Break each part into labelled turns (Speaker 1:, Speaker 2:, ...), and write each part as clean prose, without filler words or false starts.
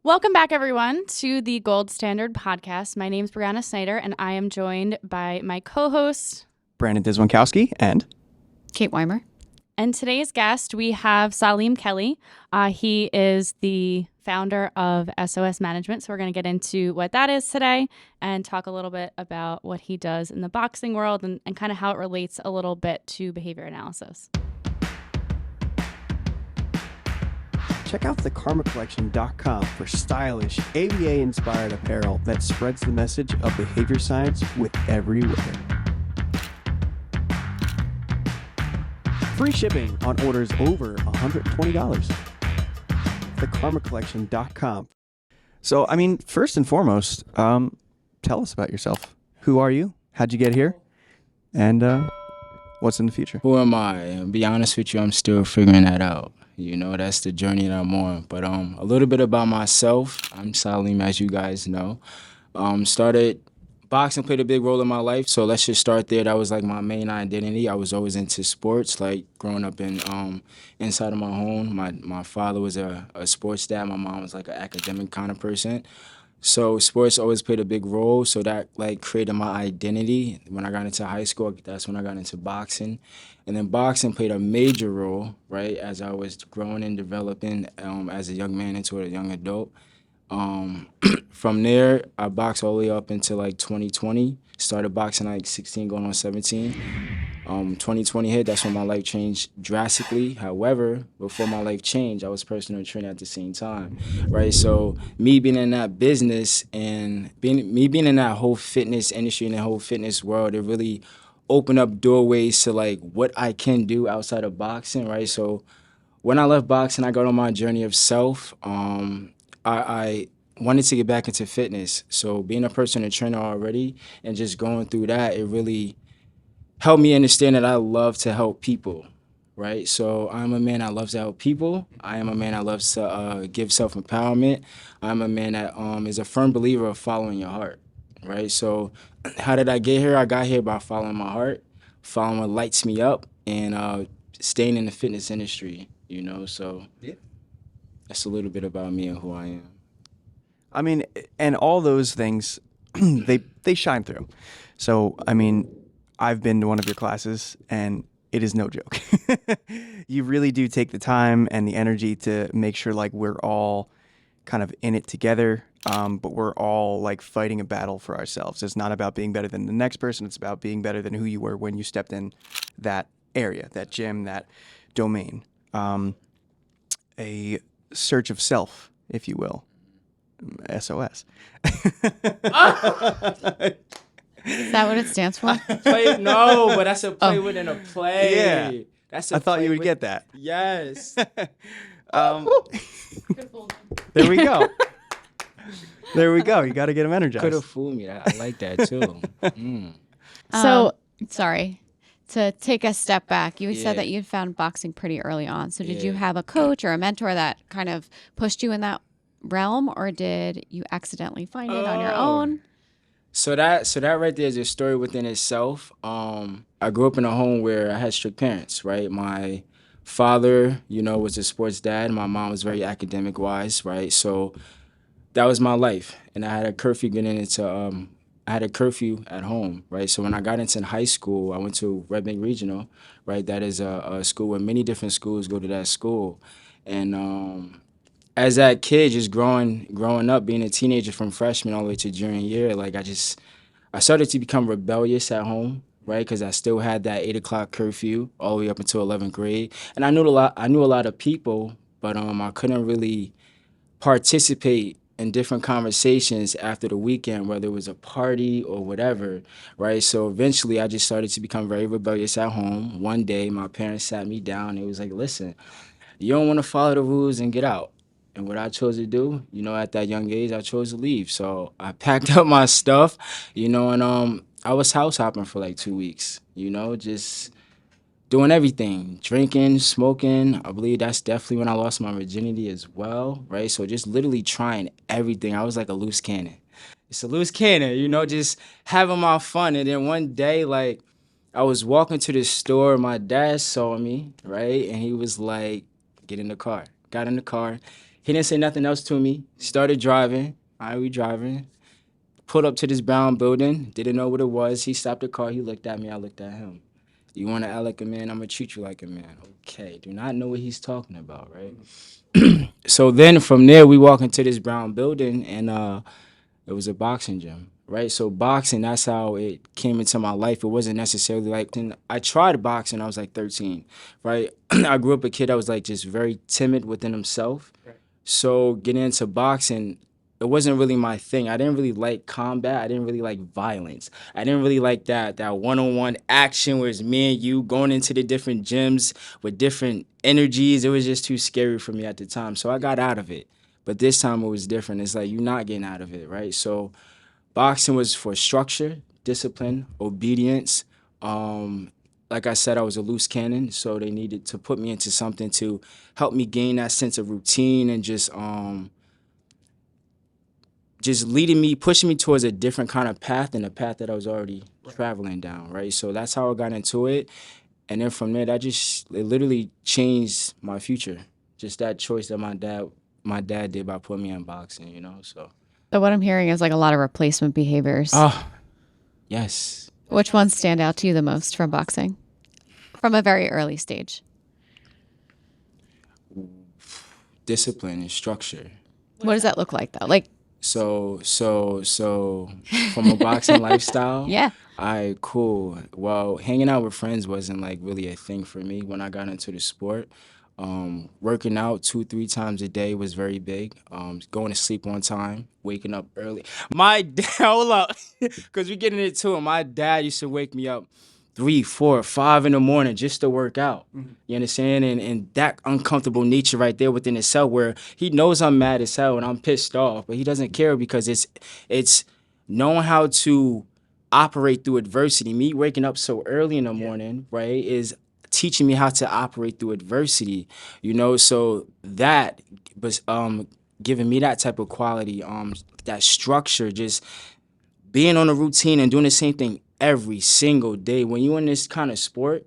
Speaker 1: Welcome back, everyone, to the Gold Standard Podcast. My name is Brianna Snider, and I am joined by my co-host,
Speaker 2: Brandon Dzwonkowski, and
Speaker 3: Kate Wiamer.
Speaker 1: And today's guest, we have Saleem Kelly. He is the founder of SOS Management, so we're going to get into what that is today and talk a little bit about what he does in the boxing world and kind of how it relates a little bit to behavior analysis.
Speaker 2: check out thekarmacollection.com for stylish, ABA-inspired apparel that spreads the message of behavior science with every wear. Free shipping on orders over $120. Thekarmacollection.com. So, first and foremost, tell us about yourself. Who are you? How'd you get here? And what's in the future?
Speaker 4: Who am I? To be honest with you, I'm still figuring that out. You know, that's the journey that I'm on. But a little bit about myself. I'm Saleem, as you guys know. Started boxing, played a big role in my life. So let's just start there. That was like my main identity. I was always into sports, like growing up in inside of my home. My father was a sports dad. My mom was like an academic kind of person. So sports always played a big role, so that like created my identity. When I got into high school, that's when I got into boxing. And then boxing played a major role, right, as I was growing and developing as a young man into a young adult. From there, I boxed all the way up into like 2020. Started boxing like 16 going on 17. 2020 hit, that's when my life changed drastically. However, before my life changed, I was personal trainer at the same time, right? So me being in that business and being in that whole fitness industry and the whole fitness world, it really opened up doorways to like what I can do outside of boxing, right? So when I left boxing, I got on my journey of self. I wanted to get back into fitness. So being a personal trainer already and just going through that, it really helped me understand that I love to help people, right? So I'm a man that loves to help people. I am a man that loves to give self-empowerment. I'm a man that is a firm believer of following your heart, right? So how did I get here? I got here by following my heart, following what lights me up, and staying in the fitness industry, you know? So yeah, that's a little bit about me and who I am.
Speaker 2: And all those things, they shine through. So, I've been to one of your classes, and it is no joke. You really do take the time and the energy to make sure like we're all kind of in it together, but we're all like fighting a battle for ourselves. It's not about being better than the next person. It's about being better than who you were when you stepped in that area, that gym, that domain. A search of self, if you will. SOS.
Speaker 3: Is that what it stands for?
Speaker 4: No, but that's a play within a play.
Speaker 2: Yeah.
Speaker 4: That's
Speaker 2: I thought you would get that.
Speaker 4: Yes.
Speaker 2: There we go. There we go. You got to get them energized.
Speaker 4: Could have fooled me. I like that too.
Speaker 3: So, sorry. To take a step back, you said that you found boxing pretty early on. So did you have a coach or a mentor that kind of pushed you in that realm, or did you accidentally find it on your own?
Speaker 4: So that right there is a story within itself. I grew up in a home where I had strict parents, right? My father, was a sports dad. My mom was very academic wise, right? So that was my life. And I had a curfew at home, right? So when I got into high school, I went to Red Bank Regional, right? That is a school where many different schools go to that school. And as that kid, just growing up, being a teenager from freshman all the way to junior year, like I started to become rebellious at home, right? Because I still had that 8 o'clock curfew all the way up until 11th grade, and I knew a lot of people, but I couldn't really participate in different conversations after the weekend, whether it was a party or whatever, right? So eventually, I just started to become very rebellious at home. One day, my parents sat me down. It was like, listen, you don't want to follow the rules and get out. And what I chose to do, at that young age, I chose to leave. So I packed up my stuff, and I was house hopping for like 2 weeks, just doing everything, drinking, smoking. I believe that's definitely when I lost my virginity as well, right? So just literally trying everything. I was like a loose cannon. It's a loose cannon, just having my fun. And then one day, like, I was walking to the store, my dad saw me, right? And he was like, get in the car. got in the car. He didn't say nothing else to me. Started driving. We driving. Pulled up to this brown building. Didn't know what it was. He stopped the car. He looked at me. I looked at him. You want to act like a man? I'm going to treat you like a man. Okay. Do not know what he's talking about, right? So then from there, we walk into this brown building, and it was a boxing gym, right? So boxing, that's how it came into my life. It wasn't necessarily like, I tried boxing when I was like 13, right? I grew up a kid that was like just very timid within himself. Right. So getting into boxing, it wasn't really my thing. I didn't really like combat. I didn't really like violence. I didn't really like that one-on-one action where it's me and you going into the different gyms with different energies. It was just too scary for me at the time. So I got out of it. But this time it was different. It's like you're not getting out of it, right? So boxing was for structure, discipline, obedience. Like I said, I was a loose cannon, so they needed to put me into something to help me gain that sense of routine and just leading me, pushing me towards a different kind of path than the path that I was already traveling down, right? So that's how I got into it. And then from there, it literally changed my future. Just that choice that my dad did by putting me in boxing, you know, so.
Speaker 3: But what I'm hearing is like a lot of replacement behaviors.
Speaker 4: Oh, yes.
Speaker 3: Which ones stand out to you the most from boxing? From a very early stage.
Speaker 4: Discipline and structure.
Speaker 3: What does that look like though? Like,
Speaker 4: So from a boxing lifestyle,
Speaker 3: yeah.
Speaker 4: Cool. Well, hanging out with friends wasn't like really a thing for me when I got into the sport. Working out 2-3 times a day was very big. Going to sleep on time, waking up early. My dad, hold up, because we're getting into it. My dad used to wake me up 3, 4, 5 in the morning just to work out. Mm-hmm. You understand? And that uncomfortable nature right there within itself, where he knows I'm mad as hell and I'm pissed off, but he doesn't care because it's knowing how to operate through adversity. Me waking up so early in the morning, right, is teaching me how to operate through adversity, you know? So that was giving me that type of quality, that structure, just being on a routine and doing the same thing every single day. When you're in this kind of sport,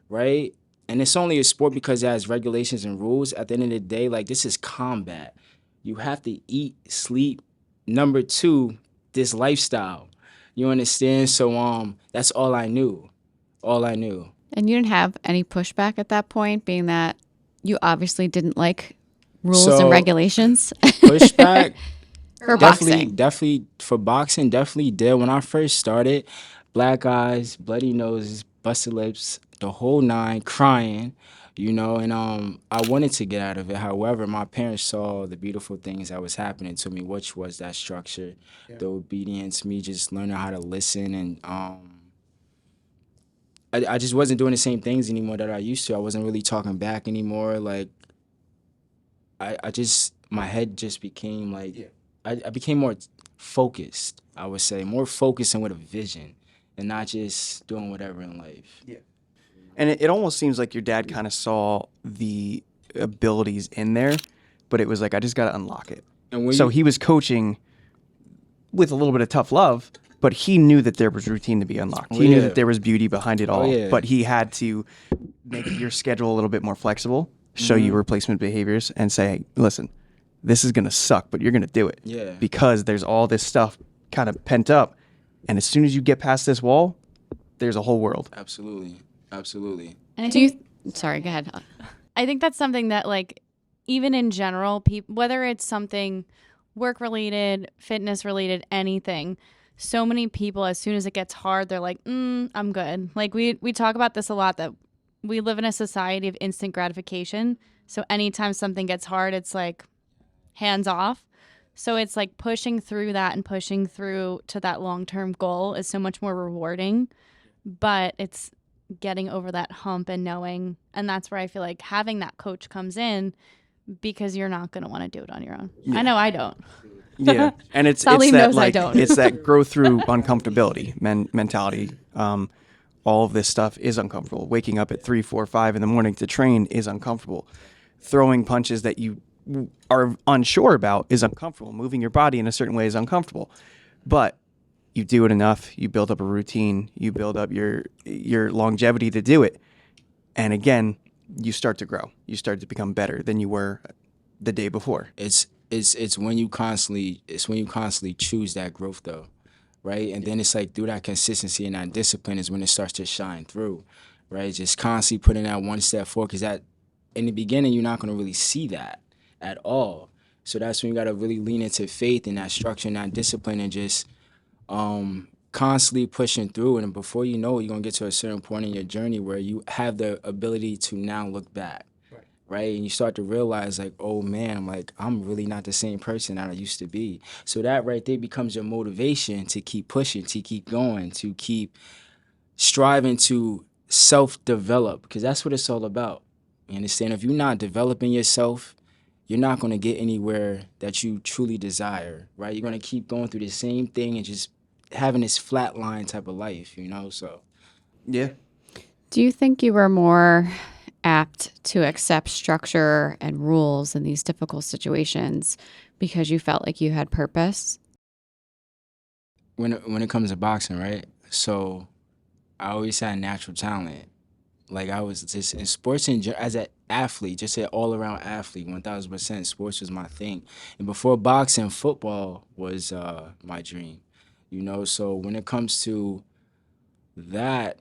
Speaker 4: right? And it's only a sport because it has regulations and rules. At the end of the day, like, this is combat. You have to eat, sleep. Number 2, this lifestyle. You understand? So that's all I knew. All I knew.
Speaker 3: And you didn't have any pushback at that point, being that you obviously didn't like rules and regulations?
Speaker 4: Pushback?
Speaker 3: For boxing.
Speaker 4: Definitely for boxing, definitely did. When I first started, black eyes, bloody noses, busted lips, the whole 9, crying, you know, and I wanted to get out of it. However, my parents saw the beautiful things that was happening to me, which was that structure, the obedience, me just learning how to listen, and I just wasn't doing the same things anymore that I used to. I wasn't really talking back anymore. Like, I just, my head just became like, I became more focused, I would say, more focused and with a vision, and not just doing whatever in life.
Speaker 2: Yeah. And it almost seems like your dad kind of saw the abilities in there, but it was like, I just got to unlock it. And so he was coaching with a little bit of tough love, but he knew that there was routine to be unlocked. He knew that there was beauty behind it all, but he had to make your schedule a little bit more flexible, show you replacement behaviors, and say, hey, listen, this is going to suck, but you're going to do it. Yeah. Because there's all this stuff kind of pent up. And as soon as you get past this wall, there's a whole world.
Speaker 4: Absolutely. Absolutely.
Speaker 1: And
Speaker 3: sorry, go ahead.
Speaker 1: I think that's something that, like, even in general, whether it's something work-related, fitness-related, anything, so many people, as soon as it gets hard, they're like, I'm good. Like, we talk about this a lot, that we live in a society of instant gratification. So anytime something gets hard, it's like hands off. So it's like pushing through that and pushing through to that long-term goal is so much more rewarding. But it's getting over that hump and knowing, and that's where I feel like having that coach comes in, because you're not going to want to do it on your own. I know I don't.
Speaker 2: Yeah, and it's
Speaker 1: Saleem
Speaker 2: that,
Speaker 1: knows
Speaker 2: like,
Speaker 1: I don't.
Speaker 2: it's that grow through uncomfortability mentality. All of this stuff is uncomfortable. Waking up at 3, 4, 5 in the morning to train is uncomfortable. Throwing punches that you are unsure about is uncomfortable. Moving your body in a certain way is uncomfortable. But you do it enough, you build up a routine, you build up your longevity to do it. And again, you start to grow. You start to become better than you were the day before.
Speaker 4: It's when you constantly choose that growth though, right? And then it's like through that consistency and that discipline is when it starts to shine through, right? Just constantly putting that one step forward, because that in the beginning you're not going to really see that at all. So that's when you got to really lean into faith and that structure and that discipline and just constantly pushing through. And before you know it, you're going to get to a certain point in your journey where you have the ability to now look back. Right? And you start to realize like, oh man, like I'm really not the same person that I used to be. So that right there becomes your motivation to keep pushing, to keep going, to keep striving to self-develop, because that's what it's all about. You understand? If you're not developing yourself, you're not going to get anywhere that you truly desire, right? You're going to keep going through the same thing and just having this flat line type of life, you know? So
Speaker 2: Yeah.
Speaker 3: Do you think you were more apt to accept structure and rules in these difficult situations because you felt like you had purpose?
Speaker 4: when it comes to boxing, right? So I always had natural talent. Like I was just in sports as an athlete, just an all-around athlete, 1000%. Sports was my thing, and before boxing, football was my dream. You know, so when it comes to that,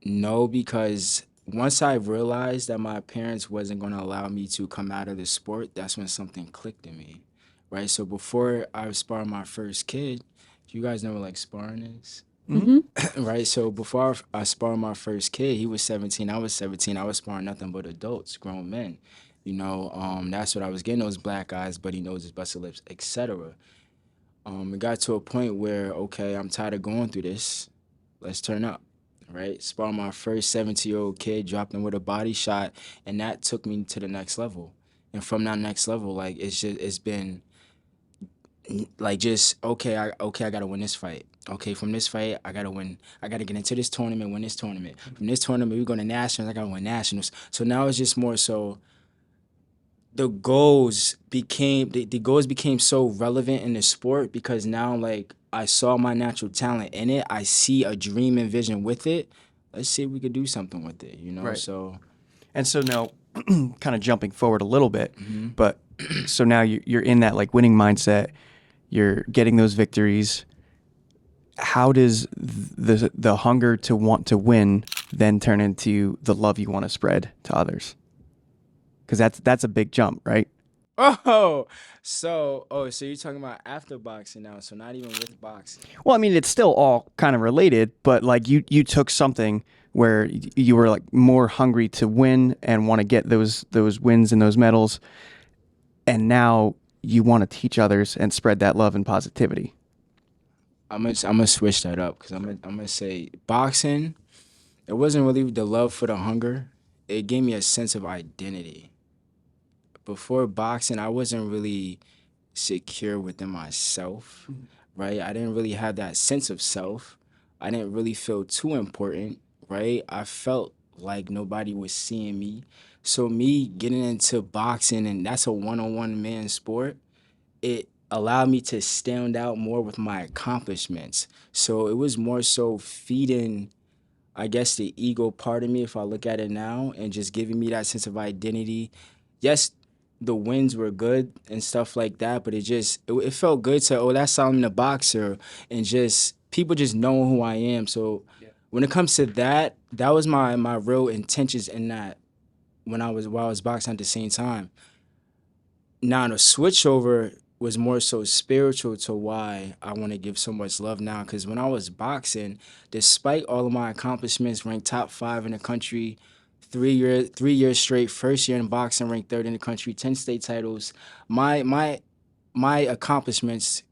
Speaker 4: no, because once I realized that my parents wasn't going to allow me to come out of the sport, that's when something clicked in me, right? So before I sparred my first kid, you guys know what like sparring is?
Speaker 3: Mm-hmm.
Speaker 4: Right, so before I sparred my first kid, he was 17, I was 17. I was sparring nothing but adults, grown men. You know, that's what I was getting, those black eyes, bloody noses, busted lips, etc. It got to a point where, okay, I'm tired of going through this. Let's turn up, right? Sparred my first 17-year-old kid, dropped him with a body shot, and that took me to the next level. And from that next level, like it's been like just okay, I gotta win this fight. Okay, from this fight, I gotta win. I gotta get into this tournament, win this tournament. From this tournament, we're going to nationals. I gotta win nationals. So now it's just more so the goals became so relevant in the sport because now like I saw my natural talent in it. I see a dream and vision with it. Let's see if we could do something with it, you know?
Speaker 2: Right.
Speaker 4: So
Speaker 2: And so now, kind of jumping forward a little bit, but so now you're in that like winning mindset. You're getting those victories. How does the hunger to want to win then turn into the love you want to spread to others? Because that's a big jump, right?
Speaker 4: so you're talking about after boxing now, so not even with boxing.
Speaker 2: Well, I mean, it's still all kind of related, but like you took something where you were like more hungry to win and want to get those wins and those medals, and now you want to teach others and spread that love and positivity.
Speaker 4: I'm gonna switch that up because I'm gonna say boxing. It wasn't really the love for the hunger. It gave me a sense of identity. Before boxing, I wasn't really secure within myself, right? I didn't really have that sense of self. I didn't really feel too important, right? I felt like nobody was seeing me. So me getting into boxing, and that's a one-on-one man sport, it allowed me to stand out more with my accomplishments. So it was more so feeding, I guess, the ego part of me, if I look at it now, and just giving me that sense of identity. Yes, the wins were good and stuff like that, but it felt good to, oh, that's Solomon the boxer, and just people just knowing who I am. So when it comes to that, that was my real intentions in that while I was boxing at the same time. Now the switch over was more so spiritual to why I want to give so much love now. Because when I was boxing, despite all of my accomplishments, ranked top 5 in the country, 3 years straight, first year in boxing, ranked 3rd in the country, 10 state titles, my accomplishments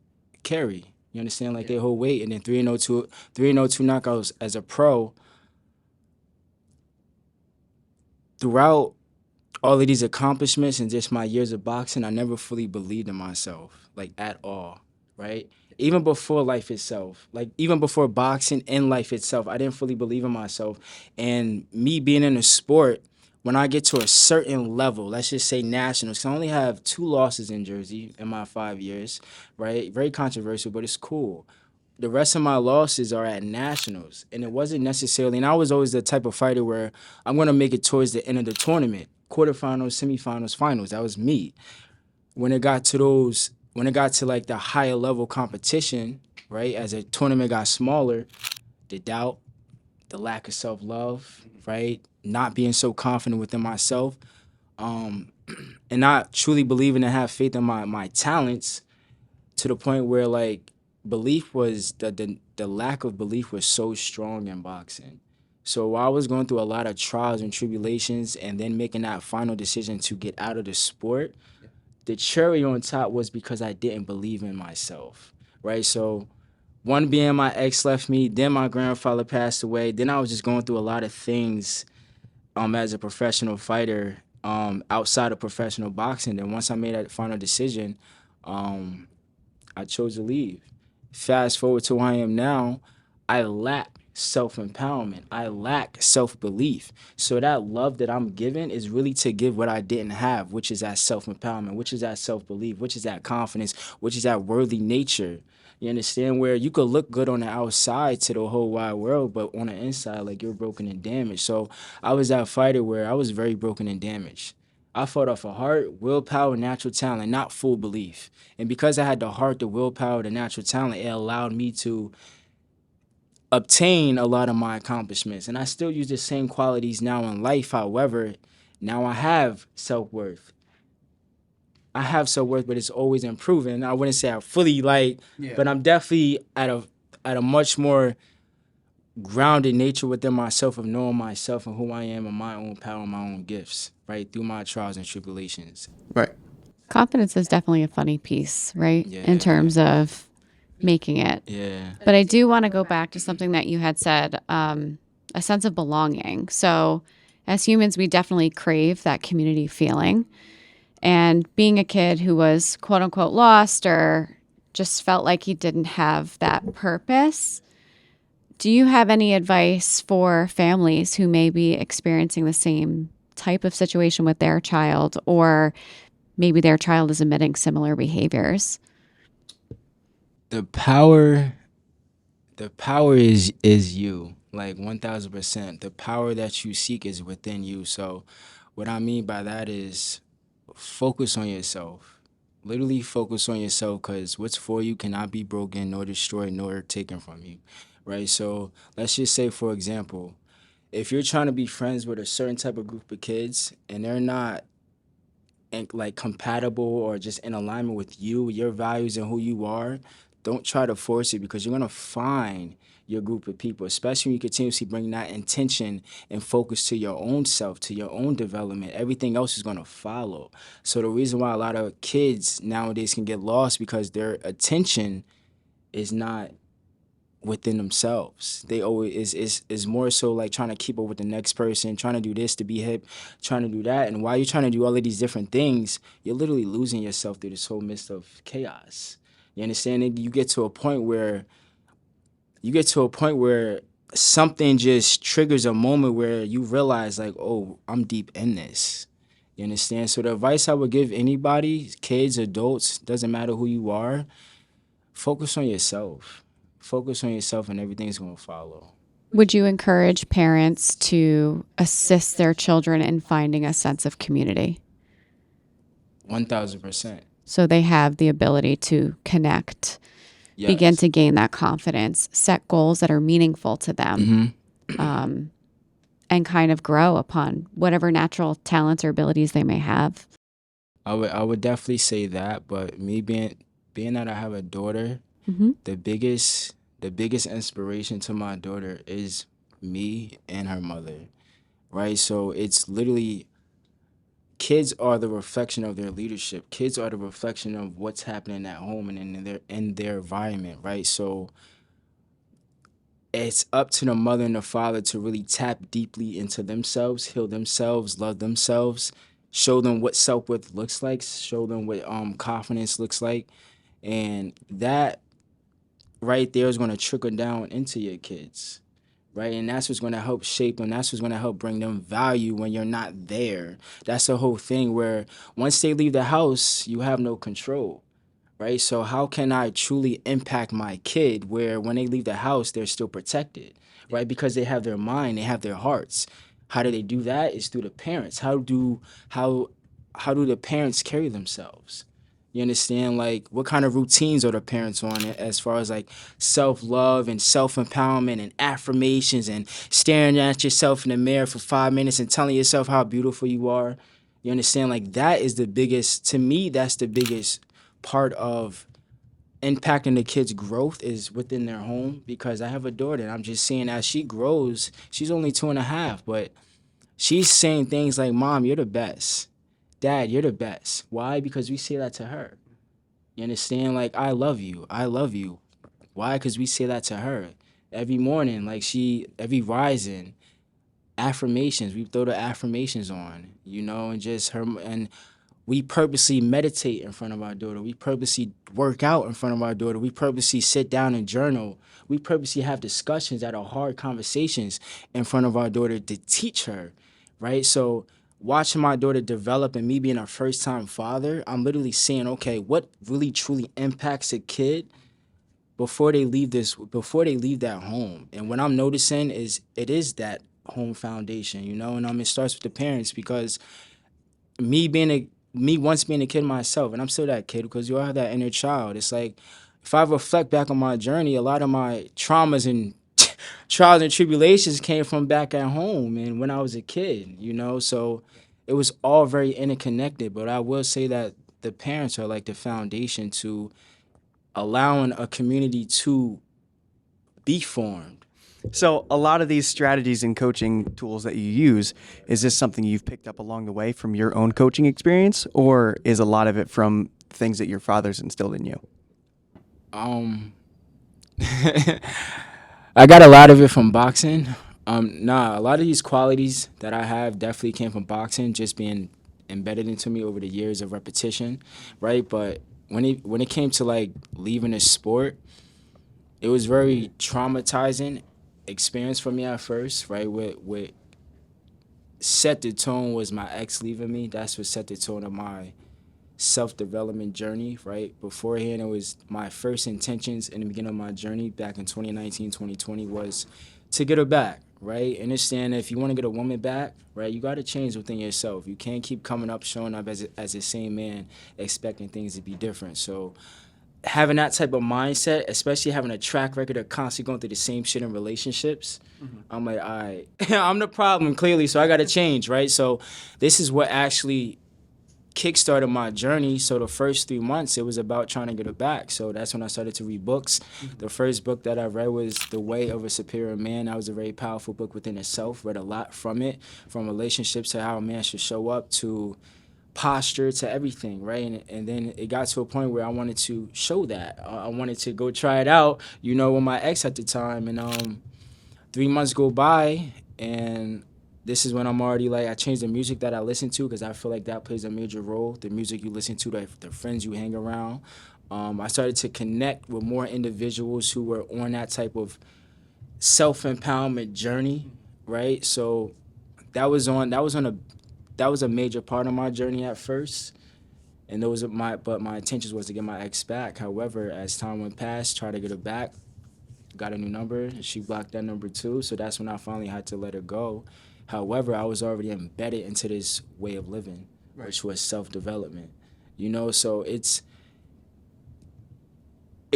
Speaker 4: carry. You understand? Like they hold weight. And then 3-0-2 knockouts as a pro. Throughout all of these accomplishments and just my years of boxing, I never fully believed in myself, like at all, right? Even before life itself, like even before boxing and life itself, I didn't fully believe in myself. And me being in a sport, when I get to a certain level, let's just say nationals, 'cause I only have 2 losses in Jersey in my 5 years, right? Very controversial, but it's cool. The rest of my losses are at nationals, and it wasn't necessarily, and I was always the type of fighter where I'm going to make it towards the end of the tournament. quarterfinals, semifinals, finals. That was me. When it got to like the higher level competition, right, as a tournament got smaller, the doubt, the lack of self-love, right, not being so confident within myself, and not truly believing and have faith in my talents, to the point where like belief was the lack of belief was so strong in boxing. So while I was going through a lot of trials and tribulations and then making that final decision to get out of the sport, the cherry on top was because I didn't believe in myself, right? So one being my ex left me, then my grandfather passed away, then I was just going through a lot of things as a professional fighter outside of professional boxing. And once I made that final decision, I chose to leave. Fast forward to where I am now, I lack self-empowerment. I lack self-belief. So that love that I'm giving is really to give what I didn't have, which is that self-empowerment, which is that self-belief, which is that confidence, which is that worthy nature. You understand? Where you could look good on the outside to the whole wide world, but on the inside, like, you're broken and damaged. So I was that fighter where I was very broken and damaged. I fought off of heart, willpower, natural talent, not full belief. And because I had the heart, the willpower, the natural talent, it allowed me to obtain a lot of my accomplishments. And I still use the same qualities now in life. However, now I have self-worth. But it's always improving. I wouldn't say I fully but I'm definitely at a much more grounded nature within myself, of knowing myself and who I am and my own power and my own gifts, right, through my trials and tribulations.
Speaker 2: Right.
Speaker 3: Confidence is definitely a funny piece, right?
Speaker 4: Yeah.
Speaker 3: In terms of making it.
Speaker 4: Yeah.
Speaker 3: But I do want to go back to something that you had said, a sense of belonging. So as humans, we definitely crave that community feeling. And being a kid who was quote unquote lost or just felt like he didn't have that purpose, do you have any advice for families who may be experiencing the same type of situation with their child, or maybe their child is emitting similar behaviors?
Speaker 4: The power is you, like 1,000%. The power that you seek is within you. So what I mean by that is focus on yourself. Literally focus on yourself, because what's for you cannot be broken, nor destroyed, nor taken from you, right? So let's just say, for example, if you're trying to be friends with a certain type of group of kids and they're not like compatible or just in alignment with you, your values, and who you are, don't try to force it, because you're going to find your group of people, especially when you continuously bring that intention and focus to your own self, to your own development. Everything else is going to follow. So the reason why a lot of kids nowadays can get lost, because their attention is not within themselves. They always is more so like trying to keep up with the next person, trying to do this to be hip, trying to do that. And while you're trying to do all of these different things, you're literally losing yourself through this whole mist of chaos. You understand? And you get to a point where something just triggers a moment where you realize, like, oh, I'm deep in this. You understand? So the advice I would give anybody, kids, adults, doesn't matter who you are, focus on yourself. Focus on yourself and everything's going to follow.
Speaker 3: Would you encourage parents to assist their children in finding a sense of community?
Speaker 4: 1,000%.
Speaker 3: So they have the ability to connect,
Speaker 4: Yes.
Speaker 3: begin to gain that confidence, set goals that are meaningful to them, and kind of grow upon whatever natural talents or abilities they may have.
Speaker 4: I would definitely say that, but me being that I have a daughter, the biggest inspiration to my daughter is me and her mother, right? So it's literally, kids are the reflection of their leadership. Kids are the reflection of what's happening at home and in their environment, right? So it's up to the mother and the father to really tap deeply into themselves, heal themselves, love themselves, show them what self-worth looks like, show them what confidence looks like, and that right there is going to trickle down into your kids, right? And that's what's going to help shape them. That's what's going to help bring them value when you're not there. That's the whole thing, where once they leave the house, you have no control, right? So how can I truly impact my kid where when they leave the house, they're still protected, right? Because they have their mind, they have their hearts. How do they do that? Is through the parents. How do the parents carry themselves? You understand? Like, what kind of routines are the parents on as far as like self-love and self-empowerment and affirmations and staring at yourself in the mirror for 5 minutes and telling yourself how beautiful you are? You understand? Like, that is the biggest, to me, that's the biggest part of impacting the kids' growth is within their home, because I have a daughter and I'm just seeing as she grows, she's only 2.5, but she's saying things like, Mom, you're the best. Dad, you're the best. Why? Because we say that to her. You understand? Like, I love you. I love you. Why? Because we say that to her. Every morning, like every rising, affirmations, we throw the affirmations on, and just her, and we purposely meditate in front of our daughter. We purposely work out in front of our daughter. We purposely sit down and journal. We purposely have discussions that are hard conversations in front of our daughter to teach her, right? So watching my daughter develop and me being a first-time father, I'm literally saying, okay, what really truly impacts a kid before they leave that home? And what I'm noticing is it is that home foundation, and it starts with the parents, because me once being a kid myself, and I'm still that kid because you all have that inner child. It's like, if I reflect back on my journey, a lot of my traumas and trials and tribulations came from back at home and when I was a kid, so it was all very interconnected. But I will say that the parents are like the foundation to allowing a community to be formed.
Speaker 2: So a lot of these strategies and coaching tools that you use, is this something you've picked up along the way from your own coaching experience, or is a lot of it from things that your father's instilled in you?
Speaker 4: I got a lot of it from boxing. A lot of these qualities that I have definitely came from boxing, just being embedded into me over the years of repetition, right? But when it came to like leaving the sport, it was very traumatizing experience for me at first, right? What set the tone was my ex leaving me. That's what set the tone of my self-development journey, right? Beforehand, it was my first intentions in the beginning of my journey back in 2019, 2020 was to get her back, right? Understand that if you want to get a woman back, right, you got to change within yourself. You can't keep coming up, showing up as the same man, expecting things to be different. So having that type of mindset, especially having a track record of constantly going through the same shit in relationships, I'm like, all right, I'm the problem, clearly, so I got to change, right? So this is what actually kickstarted my journey. So the first 3 months, it was about trying to get her back. So that's when I started to read books. The first book that I read was The Way of a Superior Man. That was a very powerful book within itself. Read a lot from it, from relationships to how a man should show up to posture to everything, right? And then it got to a point where I wanted to show that. I wanted to go try it out, with my ex at the time. And 3 months go by, and this is when I'm already like, I changed the music that I listen to, because I feel like that plays a major role. The music you listen to, the friends you hang around. I started to connect with more individuals who were on that type of self-empowerment journey, right? So that was a major part of my journey at first. And but my intentions was to get my ex back. However, as time went past, tried to get her back, got a new number, and she blocked that number too. So that's when I finally had to let her go. However, I was already embedded into this way of living, right, which was self-development, so it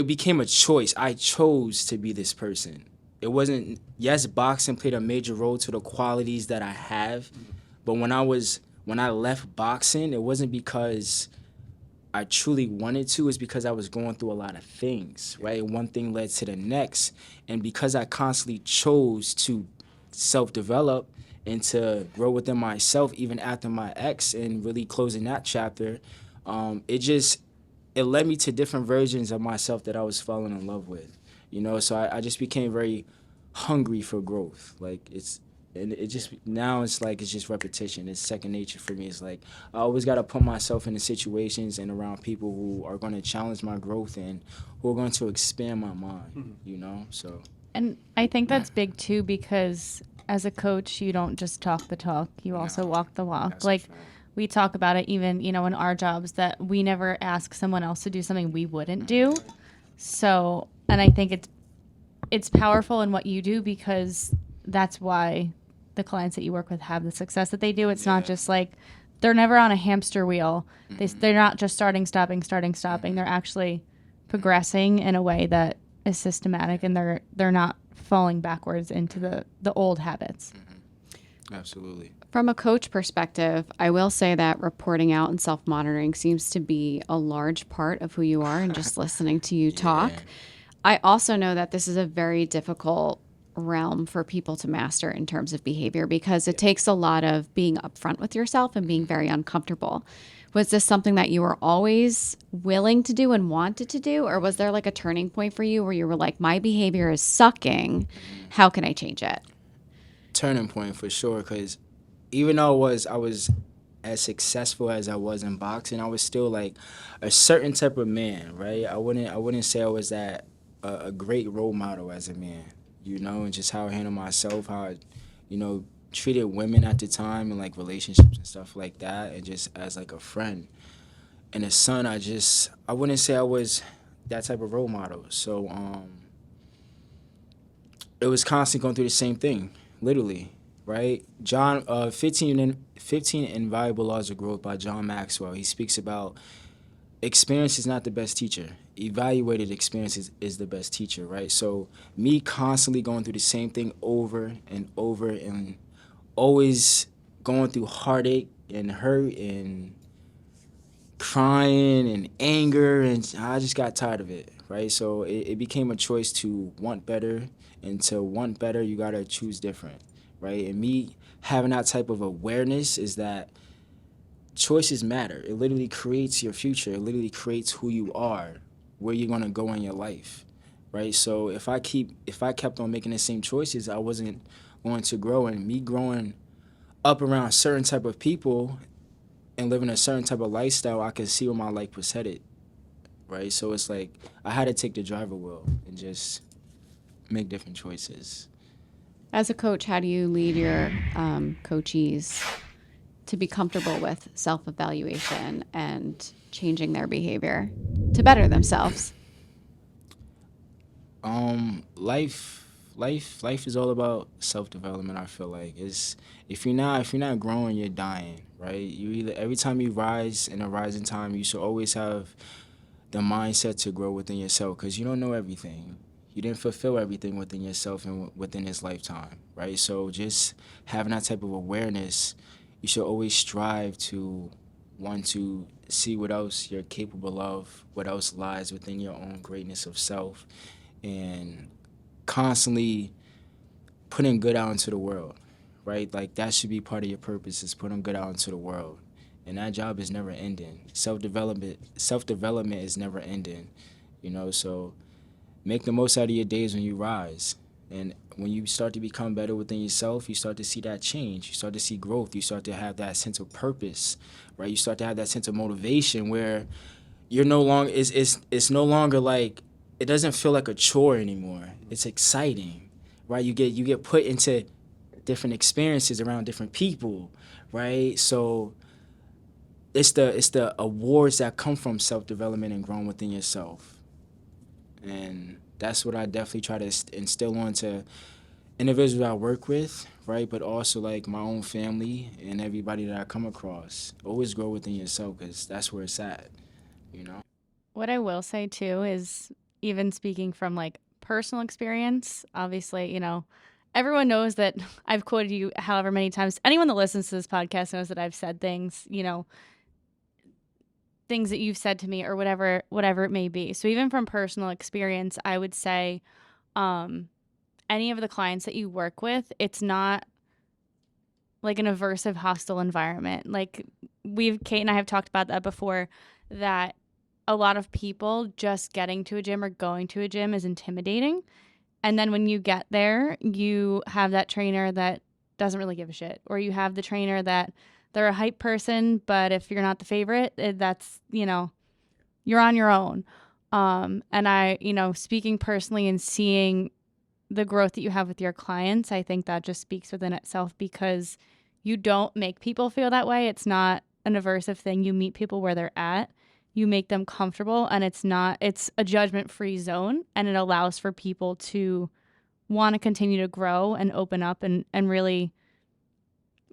Speaker 4: became a choice. I chose to be this person. It wasn't, yes, boxing played a major role to the qualities that I have, but when I left boxing, it wasn't because I truly wanted to, it's because I was going through a lot of things, right? One thing led to the next, and because I constantly chose to self-develop and to grow within myself, even after my ex and really closing that chapter, it led me to different versions of myself that I was falling in love with, So I just became very hungry for growth. Now it's like, it's just repetition. It's second nature for me. It's like, I always got to put myself in the situations and around people who are going to challenge my growth and who are going to expand my mind, so.
Speaker 1: And I think that's big too, because as a coach, you don't just talk the talk, you also walk the walk. Like, we talk about it even, in our jobs, that we never ask someone else to do something we wouldn't do. So, and I think it's powerful in what you do, because that's why the clients that you work with have the success that they do. It's not just like they're never on a hamster wheel. They're not just starting, stopping. They're actually progressing in a way that is systematic, and they're not falling backwards into the old habits.
Speaker 4: Absolutely.
Speaker 3: From a coach perspective, I will say that reporting out and self-monitoring seems to be a large part of who you are, and just listening to you talk. I also know that this is a very difficult realm for people to master in terms of behavior, because it takes a lot of being upfront with yourself and being very uncomfortable. Was this something that you were always willing to do and wanted to do, or was there like a turning point for you where you were like, my behavior is sucking, how can I change it?
Speaker 4: Turning point for sure, because even though I was as successful as I was in boxing, I was still like a certain type of man, right? I wouldn't say I was that a great role model as a man, and just how I handled myself, how I, treated women at the time, and like relationships and stuff like that, and just as like a friend and a son. I wouldn't say I was that type of role model. So it was constantly going through the same thing, literally. Right? 15 Invaluable Laws of Growth by John Maxwell. He speaks about experience is not the best teacher. Evaluated experience is the best teacher, right? So me constantly going through the same thing over and over, and always going through heartache and hurt and crying and anger, and I just got tired of it, right? So it became a choice to want better, and to want better, you got to choose different. Right? And me having that type of awareness is that choices matter. It literally creates your future. It literally creates who you are, where you're going to go in your life, right? So if I kept on making the same choices, I wasn't going to grow. And me growing up around a certain type of people and living a certain type of lifestyle, I could see where my life was headed, right? So it's like I had to take the driver wheel and just make different choices.
Speaker 3: As a coach, how do you lead your coachees to be comfortable with self-evaluation and changing their behavior to better themselves?
Speaker 4: Life is all about self-development. I feel like if you're not growing, you're dying, right? Every time you rise in a rising time, you should always have the mindset to grow within yourself, because you don't know everything. You didn't fulfill everything within yourself and within this lifetime, right? So just having that type of awareness, you should always strive to want to see what else you're capable of, what else lies within your own greatness of self, and constantly putting good out into the world, right? Like that should be part of your purpose, is putting good out into the world. And that job is never ending. Self-development is never ending, so make the most out of your days when you rise. And when you start to become better within yourself, you start to see that change. You start to see growth. You start to have that sense of purpose, right? You start to have that sense of motivation where you're no longer, it's no longer like, it doesn't feel like a chore anymore. It's exciting, right? You get put into different experiences around different people, right? So it's the awards that come from self-development and growing within yourself. And that's what I definitely try to instill onto individuals I work with, right? But also like my own family and everybody that I come across. Always grow within yourself, because that's where it's at,
Speaker 1: What I will say too is, even speaking from like personal experience, obviously, everyone knows that I've quoted you however many times. Anyone that listens to this podcast knows that I've said things, things that you've said to me or whatever it may be. So even from personal experience, I would say any of the clients that you work with, it's not like an aversive, hostile environment. Like Kate and I have talked about that before, that a lot of people just getting to a gym or going to a gym is intimidating. And then when you get there, you have that trainer that doesn't really give a shit, or you have the trainer that they're a hype person, but if you're not the favorite, that's, you're on your own. And I, speaking personally and seeing the growth that you have with your clients, I think that just speaks within itself, because you don't make people feel that way. It's not an aversive thing. You meet people where they're at, you make them comfortable, and it's a judgment-free zone, and it allows for people to want to continue to grow and open up and really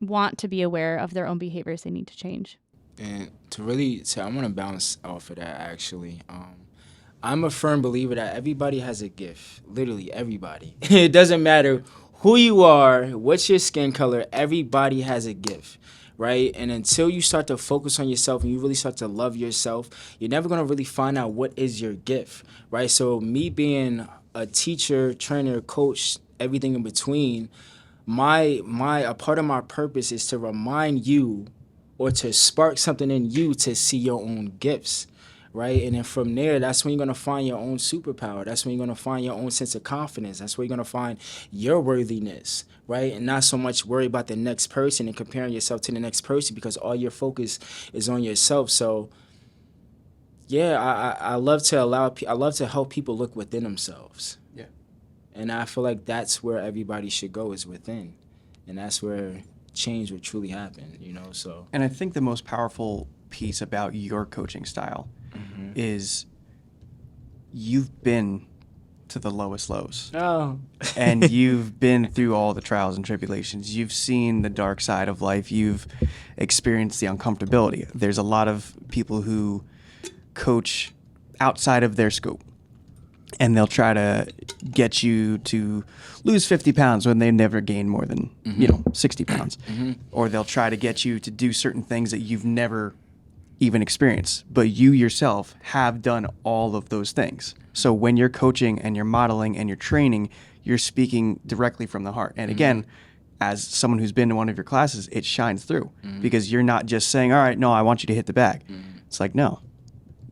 Speaker 1: want to be aware of their own behaviors they need to change.
Speaker 4: And I want to bounce off of that actually. I'm a firm believer that everybody has a gift. Literally everybody. It doesn't matter who you are, what's your skin color, everybody has a gift, right? And until you start to focus on yourself and you really start to love yourself, you're never going to really find out what is your gift, right? So me being a teacher, trainer, coach, everything in between, a part of my purpose is to remind you or to spark something in you to see your own gifts, right? And then from there, that's when you're going to find your own superpower. That's when you're going to find your own sense of confidence. That's where you're going to find your worthiness, right? And not so much worry about the next person and comparing yourself to the next person, because all your focus is on yourself. So yeah, I love to help people look within themselves.
Speaker 2: Yeah.
Speaker 4: And I feel like that's where everybody should go, is within. And that's where change would truly happen, so.
Speaker 2: And I think the most powerful piece about your coaching style is you've been to the lowest lows.
Speaker 4: Oh.
Speaker 2: And you've been through all the trials and tribulations. You've seen the dark side of life. You've experienced the uncomfortability. There's a lot of people who coach outside of their scope, and they'll try to get you to lose 50 pounds when they never gained more than 60 pounds. Or they'll try to get you to do certain things that you've never even experienced, but you yourself have done all of those things. So when you're coaching and you're modeling and you're training, you're speaking directly from the heart. And again, as someone who's been to one of your classes, it shines through because you're not just saying, all right, no, I want you to hit the bag. It's like, no,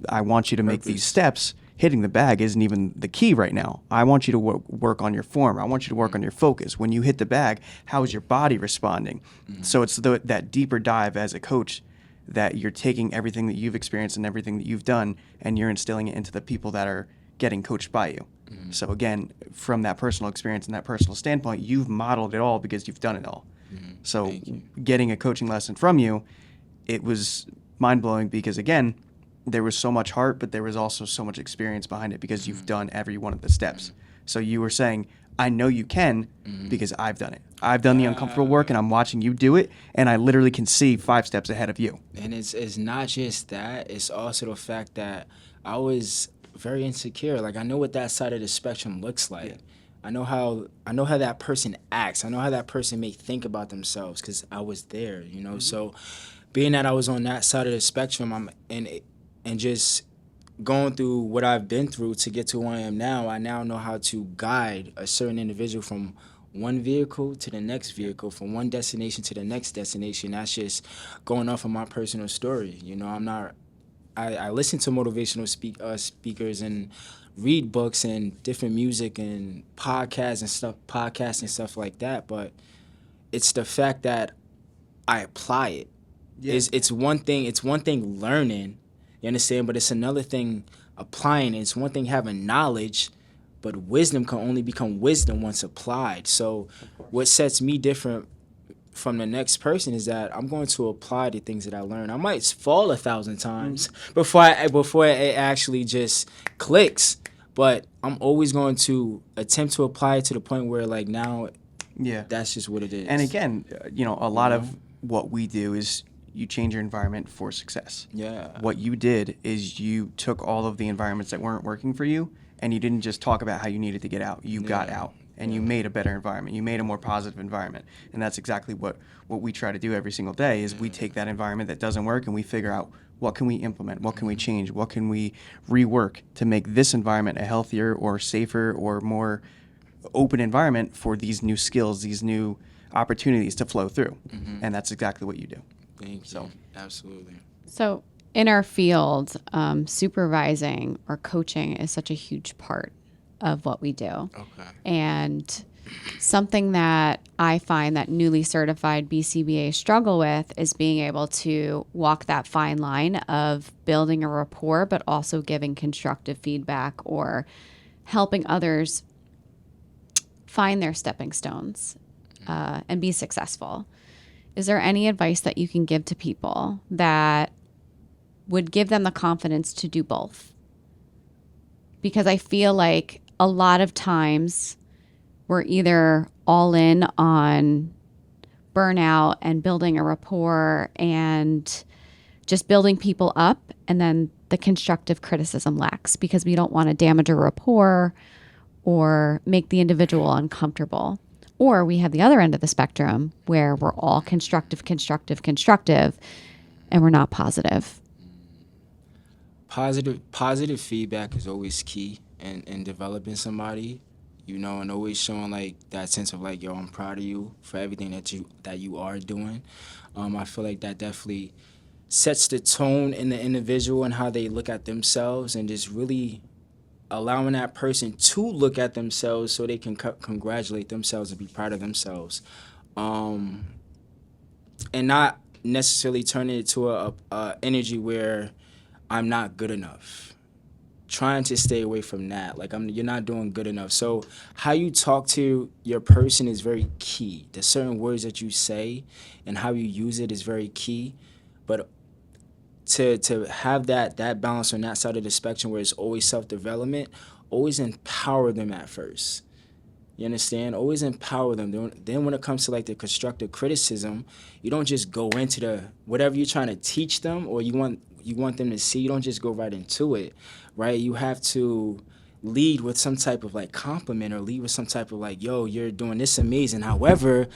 Speaker 2: I want you to make these steps. Hitting the bag isn't even the key right now. I want you to work on your form. I want you to work on your focus. When you hit the bag, how is your body responding? So it's that deeper dive as a coach, that you're taking everything that you've experienced and everything that you've done, and you're instilling it into the people that are getting coached by you. So again, from that personal experience and that personal standpoint, you've modeled it all because you've done it all. So getting a coaching lesson from you, it was mind-blowing because, again, there was so much heart, but there was also so much experience behind it because you've done every one of the steps. So you were saying, I know you can because I've done it. I've done the uncomfortable work, and I'm watching you do it, and I literally can see 5 steps ahead of you.
Speaker 4: And it's not just that. It's also the fact that I was very insecure. Like, I know what that side of the spectrum looks like. Yeah. I know how that person acts. I know how that person may think about themselves because I was there, So being that I was on that side of the spectrum, and just going through what I've been through to get to who I am now, I now know how to guide a certain individual from one vehicle to the next vehicle, from one destination to the next destination. That's just going off of my personal story. I listen to motivational speakers and read books and different music and podcasts and stuff like that. But it's the fact that I apply it. Yeah. It's one thing learning, you understand, but it's another thing applying it. It's one thing having knowledge, but wisdom can only become wisdom once applied. So what sets me different from the next person is that I'm going to apply the things that I learn. I might fall 1,000 times before it actually just clicks, but I'm always going to attempt to apply it to the point where, like, now, that's just what it is.
Speaker 2: And again, a lot of what we do is you change your environment for success.
Speaker 4: Yeah.
Speaker 2: What you did is you took all of the environments that weren't working for you, and you didn't just talk about how you needed to get out. You got out, and you made a better environment. You made a more positive environment. And that's exactly what we try to do every single day is we take that environment that doesn't work and we figure out what can we implement, what can we change, what can we rework to make this environment a healthier or safer or more open environment for these new skills, these new opportunities to flow through. And that's exactly what you do.
Speaker 4: Thank you. Absolutely.
Speaker 3: So in our field, supervising or coaching is such a huge part of what we do.
Speaker 4: Okay.
Speaker 3: And something that I find that newly certified BCBA struggle with is being able to walk that fine line of building a rapport, but also giving constructive feedback or helping others find their stepping stones and be successful. Is there any advice that you can give to people that would give them the confidence to do both? Because I feel like a lot of times we're either all in on burnout and building a rapport and just building people up, and then the constructive criticism lacks because we don't want to damage a rapport or make the individual uncomfortable. Or we have the other end of the spectrum where we're all constructive, and we're not positive.
Speaker 4: Positive feedback is always key in developing somebody, you know, and always showing like that sense of like, yo, I'm proud of you for everything that you are doing. I feel like that definitely sets the tone in the individual and how they look at themselves, and just really allowing that person to look at themselves so they can congratulate themselves and be proud of themselves, and not necessarily turning it to a energy where I'm not good enough. Trying to stay away from that. Like, you're not doing good enough. So how you talk to your person is very key. The certain words that you say and how you use it is very key. But to have that balance on that side of the spectrum where it's always self-development, always empower them at first. You understand? Always empower them. Then when it comes to like the constructive criticism, you don't just go into the whatever you're trying to teach them or you want them to see. You don't just go right into it, right? You have to lead with some type of like compliment or lead with some type of like, yo, you're doing this amazing. However,